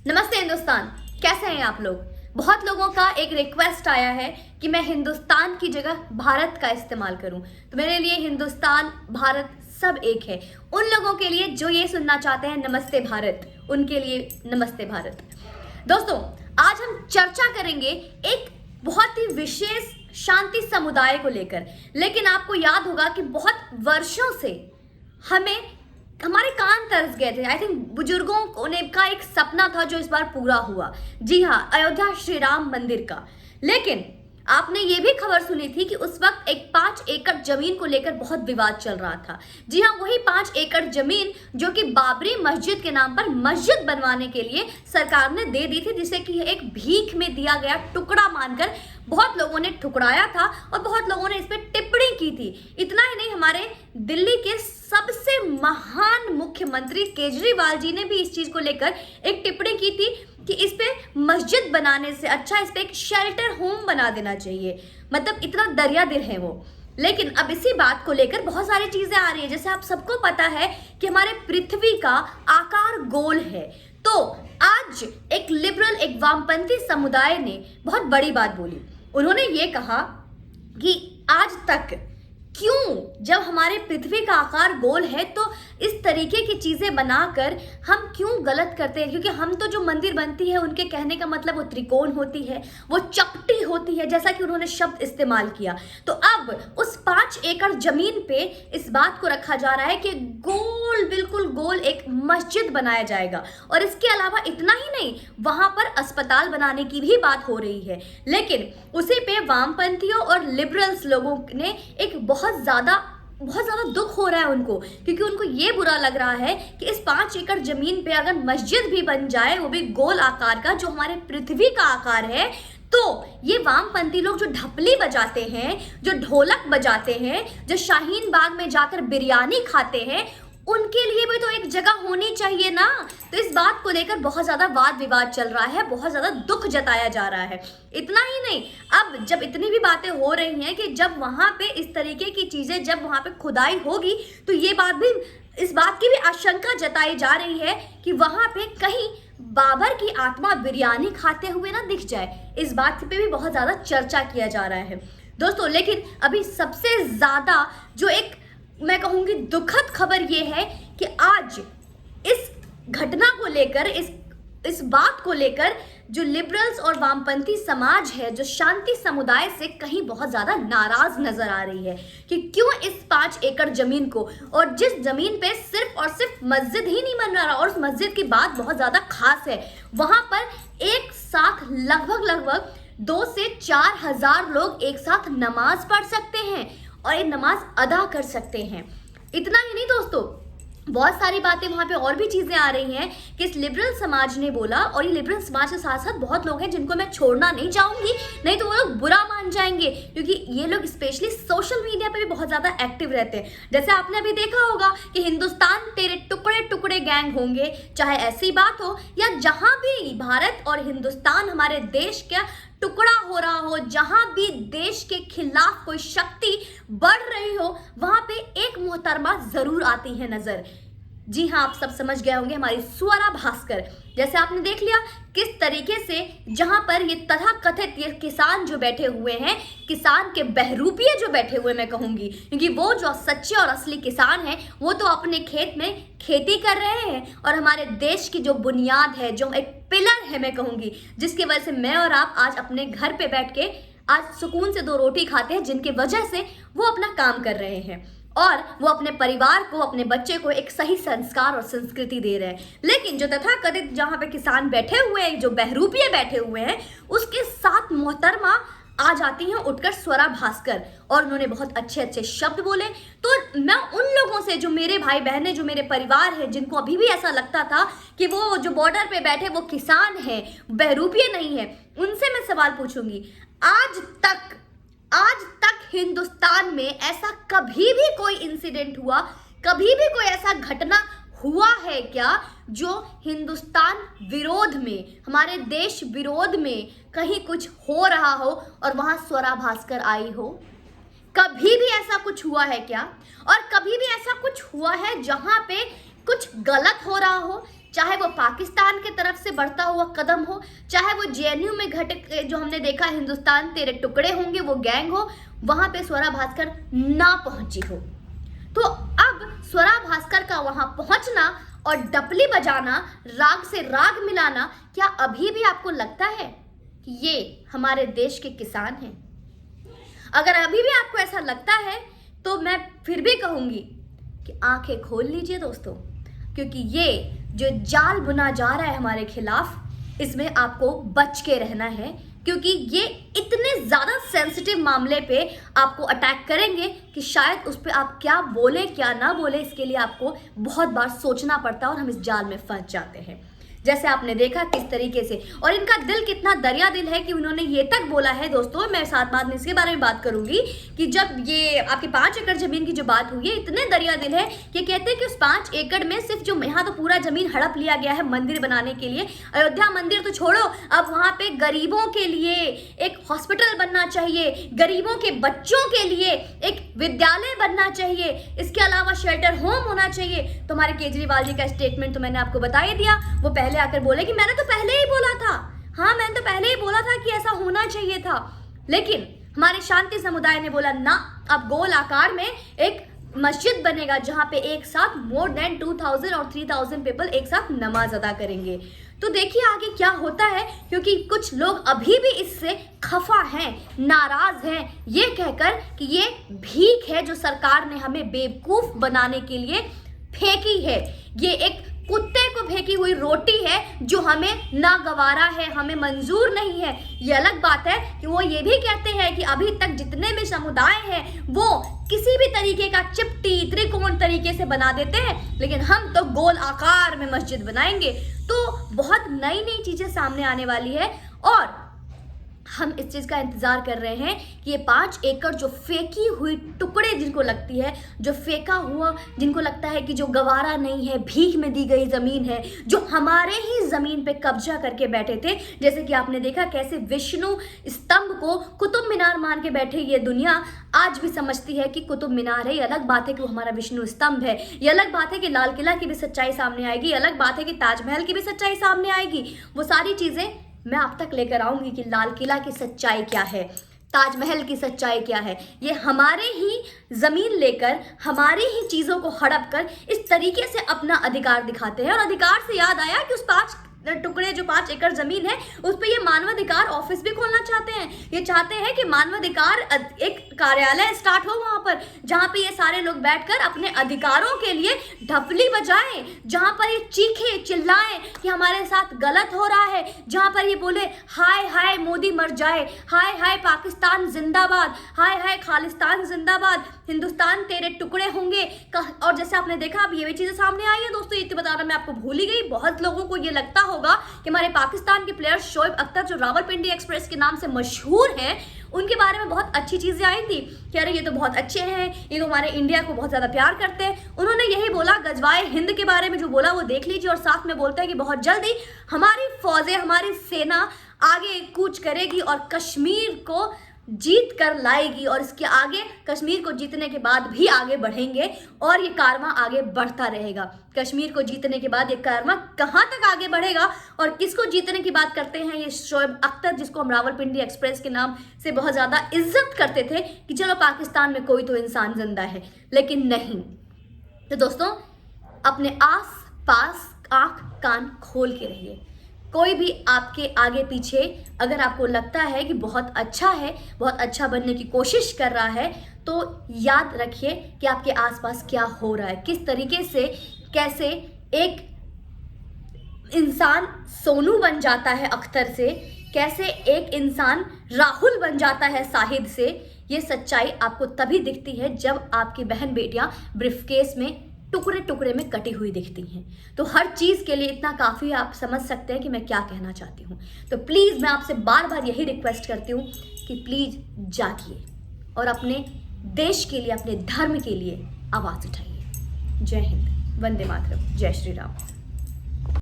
नमस्ते हिंदुस्तान, कैसे हैं आप लोग। बहुत लोगों का एक रिक्वेस्ट आया है कि मैं हिंदुस्तान की जगह भारत का इस्तेमाल करूं, तो मेरे लिए हिंदुस्तान भारत सब एक है। उन लोगों के लिए जो ये सुनना चाहते हैं नमस्ते भारत, उनके लिए नमस्ते भारत। दोस्तों, आज हम चर्चा करेंगे एक बहुत ही विशेष शांति समुदाय को लेकर। लेकिन आपको याद होगा कि बहुत वर्षों से हमारे कान तरस गए थे। आई थिंक बुजुर्गों ने का एक सपना था जो इस बार पूरा हुआ। जी हाँ, अयोध्या श्री राम मंदिर का। लेकिन आपने ये भी खबर सुनी थी कि उस वक्त एक 5 एकड़ जमीन को लेकर बहुत विवाद चल रहा था। जी हाँ, वही 5 एकड़ जमीन जो कि बाबरी मस्जिद के नाम पर मस्जिद बनवाने के लिए सरकार ने दे दी थी, जिसे कि एक भीख में दिया गया टुकड़ा मानकर बहुत लोगों ने ठुकराया था और बहुत लोगों ने इस पर टिप्पणी की थी। इतना ही नहीं, हमारे दिल्ली के सबसे महान मुख्यमंत्री केजरीवाल जी ने भी इस चीज को लेकर एक टिप्पणी की थी कि इस पे मस्जिद बनाने से अच्छा इस पे एक शेल्टर होम बना देना चाहिए। मतलब इतना दरिया दिल है वो। लेकिन अब इसी बात को लेकर बहुत सारी चीजें आ रही है। जैसे आप सबको पता है कि हमारे पृथ्वी का आकार गोल है, तो आज एक लिबरल, एक वामपंथी समुदाय ने बहुत बड़ी बात बोली। उन्होंने ये कहा कि आज तक क्यों, जब हमारे पृथ्वी का आकार गोल है, तो इस तरीके की चीजें बनाकर हम क्यों गलत करते हैं। क्योंकि हम तो जो मंदिर बनती है उनके कहने का मतलब वो त्रिकोण होती है, वो चपटी होती है, जैसा कि उन्होंने शब्द इस्तेमाल किया। तो अब उस 5 एकड़ जमीन पे इस बात को रखा जा रहा है कि गोल, बिल्कुल गोल एक मस्जिद बनाया जाएगा। और इसके अलावा इतना ही नहीं, वहां पर अस्पताल बनाने की भी बात हो रही है। लेकिन उसी पे वामपंथियों और लिबरल्स लोगों ने एक बहुत ज्यादा दुख हो रहा है उनको, क्योंकि उनको ये बुरा लग रहा है कि इस 5 एकड़ जमीन पे अगर मस्जिद भी बन जाए, वो भी गोल आकार का, जो हमारे पृथ्वी का आकार है, तो ये वामपंथी लोग जो ढपली बजाते हैं, जो ढोलक बजाते हैं, जो शाहीन बाग में जाकर बिरयानी खाते हैं, उनके लिए भी तो एक जगह होनी चाहिए ना। तो इस बात को लेकर बहुत ज्यादा वाद विवाद चल रहा है, बहुत ज्यादा दुख जताया जा रहा है। इतना ही नहीं, अब जब इतनी भी बातें हो रही हैं कि जब वहां पे इस तरीके की चीजें, जब वहां पे खुदाई होगी, तो ये बात भी, इस बात की भी आशंका जताई जा रही है कि वहां पे कहीं बाबर की आत्मा बिरयानी खाते हुए ना दिख जाए। इस बात पे भी बहुत ज्यादा चर्चा किया जा रहा है दोस्तों। लेकिन अभी सबसे ज्यादा जो एक, मैं कहूंगी, दुखद खबर यह है कि आज इस घटना को लेकर, इस बात को लेकर जो लिबरल्स और वामपंथी समाज है, जो शांति समुदाय से कहीं बहुत ज्यादा नाराज नजर आ रही है कि क्यों इस 5 एकड़ जमीन को, और जिस जमीन पे सिर्फ और सिर्फ मस्जिद ही नहीं बन रहा, और उस मस्जिद की बात बहुत ज्यादा खास है। वहां पर एक साथ लगभग 2 से 4 हजार लोग एक साथ नमाज पढ़ सकते हैं और ये नमाज अदा कर सकते हैं। इतना ही नहीं दोस्तों, बहुत सारी बातें वहां पे और भी चीजें आ रही हैं कि इस लिबरल समाज ने बोला, और ये लिबरल समाज के साथ साथ बहुत लोग हैं जिनको मैं छोड़ना नहीं चाहूंगी, नहीं तो वो लोग बुरा मान जाएंगे, क्योंकि ये लोग स्पेशली सोशल मीडिया पे भी बहुत ज्यादा एक्टिव रहते हैं। जैसे आपने अभी देखा होगा कि हिंदुस्तान तेरे टुकड़े टुकड़े गैंग होंगे, चाहे ऐसी बात हो या जहां भी भारत और हिंदुस्तान, हमारे देश का टुकड़ा हो रहा हो, जहां भी देश के खिलाफ कोई शक्ति बढ़ रही हो, वहां पे एक मोहतरमा जरूर आती है नजर। जी हाँ, आप सब समझ गए होंगे, हमारी स्वरा भास्कर। जैसे आपने देख लिया किस तरीके से जहां पर ये तथाकथित ये किसान जो बैठे हुए हैं, किसान के बहरूपिये जो बैठे हुए, मैं कहूंगी, क्योंकि वो जो सच्चे और असली किसान हैं, वो तो अपने खेत में खेती कर रहे हैं, और हमारे देश की जो बुनियाद है, जो एक पिलर है, मैं कहूंगी, जिसकी वजह से मैं और आप आज अपने घर पे बैठ के आज सुकून से 2 रोटी खाते हैं, जिनकी वजह से वो अपना काम कर रहे हैं और वो अपने परिवार को, अपने बच्चे को एक सही संस्कार और संस्कृति दे रहे हैं। लेकिन जो तथाकथित जहां पे किसान बैठे हुए हैं, जो बहरूपिये बैठे हुए हैं, उसके साथ मोहतरमा आ जाती हैं उठकर स्वरा भास्कर, और उन्होंने बहुत अच्छे अच्छे शब्द बोले। तो मैं उन लोगों से, जो मेरे भाई बहनें, जो मेरे परिवार है, जिनको अभी भी ऐसा लगता था कि वो जो बॉर्डर पे बैठे वो किसान है, बहरूपिये नहीं है, उनसे मैं सवाल पूछूंगी, आज तक हिंदुस्तान में ऐसा कभी भी कोई इंसिडेंट हुआ, कभी भी कोई ऐसा घटना हुआ है क्या जो हिंदुस्तान विरोध में, हमारे देश विरोध में कहीं कुछ हो रहा हो और वहां स्वरा भास्कर आई हो? कभी भी ऐसा कुछ हुआ है क्या? और कभी भी ऐसा कुछ हुआ है जहां पे कुछ गलत हो रहा हो, चाहे वो पाकिस्तान की तरफ से बढ़ता हुआ कदम हो, चाहे वो जेएनयू में घटे जो हमने देखा हिंदुस्तान तेरे टुकड़े होंगे वो गैंग हो, वहां पे स्वरा भास्कर ना पहुंची हो। तो अब स्वरा भास्कर का वहां पहुंचना और डपली बजाना, राग से राग मिलाना, क्या अभी भी आपको लगता है कि ये हमारे देश के किसान हैं? अगर अभी भी आपको ऐसा लगता है तो मैं फिर भी कहूंगी कि आंखें खोल लीजिए दोस्तों, क्योंकि ये जो जाल बुना जा रहा है हमारे खिलाफ, इसमें आपको बच के रहना है, क्योंकि ये इतने ज़्यादा सेंसिटिव मामले पे आपको अटैक करेंगे कि शायद उस पर आप क्या बोले क्या ना बोले, इसके लिए आपको बहुत बार सोचना पड़ता है और हम इस जाल में फंस जाते हैं। जैसे आपने देखा किस तरीके से, और इनका दिल कितना दरिया दिल है कि उन्होंने ये तक बोला है दोस्तों, मैं साथ बाद में इसके बारे में बात करूंगी, कि जब ये आपके 5 एकड़ जमीन की जो बात हुई है, इतने दरिया दिल है कि कहते हैं कि उस 5 एकड़ में सिर्फ जो यहाँ तो पूरा जमीन हड़प लिया गया है मंदिर बनाने के लिए। अयोध्या मंदिर तो छोड़ो, अब वहाँ पे गरीबों के लिए एक हॉस्पिटल बनना चाहिए, गरीबों के बच्चों के लिए एक विद्यालय बनना चाहिए, इसके अलावा शेल्टर होम होना चाहिए। तो हमारे केजरीवाल जी का स्टेटमेंट तो मैंने आपको बता ही दिया, वो पहले आकर बोले कि मैंने तो पहले ही बोला था, हाँ मैंने तो पहले ही बोला था कि ऐसा होना चाहिए था। लेकिन हमारे शांति समुदाय ने बोला ना, अब गोल आकार में एक मस्जिद बनेगा जहां पे एक साथ मोर देन 2000 और 3000 पीपल एक साथ नमाज अदा करेंगे। तो देखिए आगे क्या होता है, क्योंकि कुछ लोग अभी भी इससे खफा हैं, नाराज हैं, ये कहकर कि ये भीख है जो सरकार ने हमें बेवकूफ बनाने के लिए फेंकी है, ये एक कुत्ते को फेंकी हुई रोटी है जो हमें नागवारा है, हमें मंजूर नहीं है। ये अलग बात है कि वो ये भी कहते हैं कि अभी तक जितने भी समुदाय हैं वो किसी भी तरीके का चिपटी त्रिकोण तरीके से बना देते हैं, लेकिन हम तो गोल आकार में मस्जिद बनाएंगे। तो बहुत नई नई चीजें सामने आने वाली है और हम इस चीज़ का इंतज़ार कर रहे हैं कि ये 5 एकड़ जो फेंकी हुई टुकड़े जिनको लगती है, जो फेंका हुआ जिनको लगता है कि जो गवारा नहीं है, भीख में दी गई ज़मीन है, जो हमारे ही ज़मीन पे कब्जा करके बैठे थे। जैसे कि आपने देखा कैसे विष्णु स्तंभ को कुतुब मीनार मान के बैठे ये दुनिया आज भी समझती है कि कुतुब मीनार है। ये अलग बात है कि वो हमारा विष्णु स्तंभ है, ये अलग बात है कि लाल किला की भी सच्चाई सामने आएगी, ये अलग बात है कि ताजमहल की भी सच्चाई सामने आएगी। वो सारी चीज़ें मैं आप तक लेकर आऊंगी कि लाल किला की सच्चाई क्या है, ताजमहल की सच्चाई क्या है। ये हमारे ही ज़मीन लेकर, हमारी ही चीज़ों को हड़प कर इस तरीके से अपना अधिकार दिखाते हैं। और अधिकार से याद आया कि उस 5 टुकड़े जो 5 एकड़ जमीन है उस पर ये मानवाधिकार ऑफिस भी खोलना चाहते हैं। ये चाहते हैं कि मानवाधिकार एक कार्यालय स्टार्ट हो वहां पर, जहां पे ये सारे लोग बैठकर अपने अधिकारों के लिए ढपली बजाएं, जहां पर ये चीखे चिल्लाएं कि हमारे साथ गलत हो रहा है, जहां पर ये बोले हाय हाय मोदी मर जाए, हाय हाय पाकिस्तान जिंदाबाद, हाय हाय खालिस्तान जिंदाबाद, हिंदुस्तान तेरे टुकड़े होंगे। और जैसे आपने देखा अब ये भी चीजें सामने आई है दोस्तों, ये तो बताना मैं आपको भूल ही गई। बहुत लोगों को ये लगता होगा कि हमारे पाकिस्तान के प्लेयर शोएब अख्तर जो रावलपिंडी एक्सप्रेस के नाम से मशहूर हैं, उनके बारे में बहुत अच्छी चीजें आई थी कि अरे ये तो बहुत अच्छे हैं, ये तो हमारे इंडिया को बहुत ज्यादा प्यार करते हैं। उन्होंने यही बोला, गजवाए हिंद के बारे में जो बोला वो देख लीजिए, और साथ में बोलते हैं कि बहुत जल्दी हमारी फौजें, हमारी सेना आगे कूच करेगी और कश्मीर को जीत कर लाएगी, और इसके आगे कश्मीर को जीतने के बाद भी आगे बढ़ेंगे और ये कारवां आगे बढ़ता रहेगा। कश्मीर को जीतने के बाद ये कारवां कहाँ तक आगे बढ़ेगा और किसको जीतने की बात करते हैं ये शोएब अख्तर, जिसको हम रावलपिंडी एक्सप्रेस के नाम से बहुत ज़्यादा इज्जत करते थे कि चलो पाकिस्तान में कोई तो इंसान जिंदा है, लेकिन नहीं। तो दोस्तों अपने आस पास आँख कान खोल के रहिए। कोई भी आपके आगे पीछे अगर आपको लगता है कि बहुत अच्छा है, बहुत अच्छा बनने की कोशिश कर रहा है, तो याद रखिए कि आपके आसपास क्या हो रहा है, किस तरीके से, कैसे एक इंसान सोनू बन जाता है अख्तर से, कैसे एक इंसान राहुल बन जाता है साहिद से। ये सच्चाई आपको तभी दिखती है जब आपकी बहन बेटियां ब्रीफकेस में टुकड़े टुकड़े में कटी हुई दिखती हैं। तो हर चीज़ के लिए इतना काफ़ी आप समझ सकते हैं कि मैं क्या कहना चाहती हूँ। तो प्लीज़ मैं आपसे बार बार यही रिक्वेस्ट करती हूँ कि प्लीज़ जागिए और अपने देश के लिए, अपने धर्म के लिए आवाज़ उठाइए। जय हिंद, वंदे मातरम, जय श्री राम।